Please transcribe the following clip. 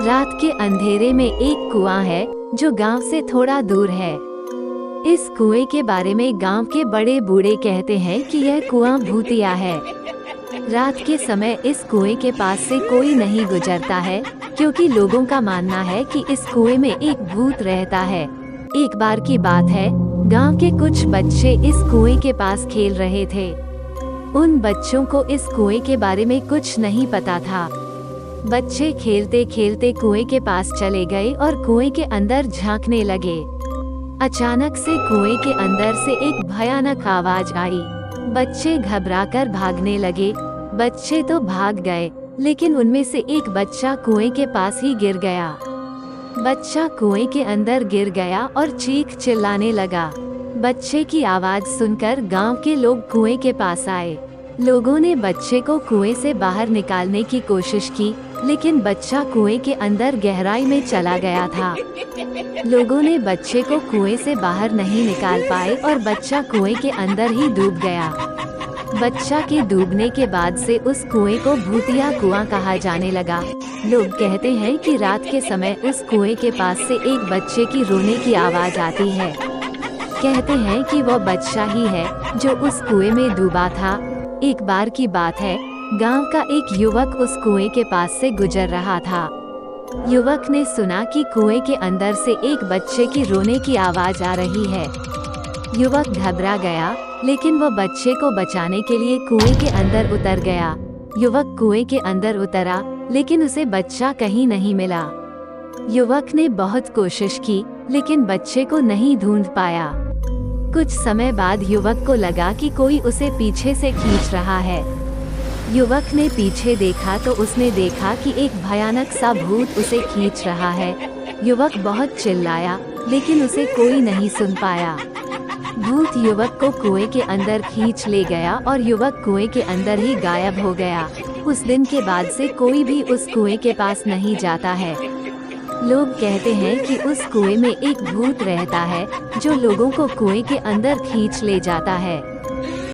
रात के अंधेरे में एक कुआं है जो गांव से थोड़ा दूर है। इस कुएं के बारे में गांव के बड़े बूढ़े कहते हैं कि यह कुआं भूतिया है। रात के समय इस कुएं के पास से कोई नहीं गुजरता है, क्योंकि लोगों का मानना है कि इस कुएं में एक भूत रहता है। एक बार की बात है, गांव के कुछ बच्चे इस कुएं के पास खेल रहे थे। उन बच्चों को इस कुएं के बारे में कुछ नहीं पता था। बच्चे खेलते खेलते कुएं के पास चले गए और कुएं के अंदर झांकने लगे। अचानक से कुएं के अंदर से एक भयानक आवाज आई। बच्चे घबराकर भागने लगे। बच्चे तो भाग गए, लेकिन उनमें से एक बच्चा कुएं के पास ही गिर गया। बच्चा कुएं के अंदर गिर गया और चीख चिल्लाने लगा। बच्चे की आवाज सुनकर गांव के लोग कुएं के पास आए। लोगों ने बच्चे को कुएं से बाहर निकालने की कोशिश की, लेकिन बच्चा कुएं के अंदर गहराई में चला गया था। लोगों ने बच्चे को कुएं से बाहर नहीं निकाल पाए और बच्चा कुएं के अंदर ही डूब गया। बच्चा के डूबने के बाद से उस कुएं को भूतिया कुआं कहा जाने लगा। लोग कहते हैं कि रात के समय उस कुएं के पास से एक बच्चे की रोने की आवाज आती है। कहते हैं कि वह बच्चा ही है जो उस कुएं में डूबा था। एक बार की बात है, गांव का एक युवक उस कुएं के पास से गुजर रहा था। युवक ने सुना कि कुएं के अंदर से एक बच्चे की रोने की आवाज आ रही है। युवक घबरा गया, लेकिन वह बच्चे को बचाने के लिए कुएं के अंदर उतर गया। युवक कुएं के अंदर उतरा, लेकिन उसे बच्चा कहीं नहीं मिला। युवक ने बहुत कोशिश की, लेकिन बच्चे को नहीं ढूंढ पाया। कुछ समय बाद युवक को लगा कि कोई उसे पीछे से खींच रहा है। युवक ने पीछे देखा तो उसने देखा कि एक भयानक सा भूत उसे खींच रहा है। युवक बहुत चिल्लाया, लेकिन उसे कोई नहीं सुन पाया। भूत युवक को कुएं के अंदर खींच ले गया और युवक कुएं के अंदर ही गायब हो गया। उस दिन के बाद से कोई भी उस कुएं के पास नहीं जाता है। लोग कहते हैं कि उस कुएं में एक भूत रहता है जो लोगों को कुएं के अंदर खींच ले जाता है।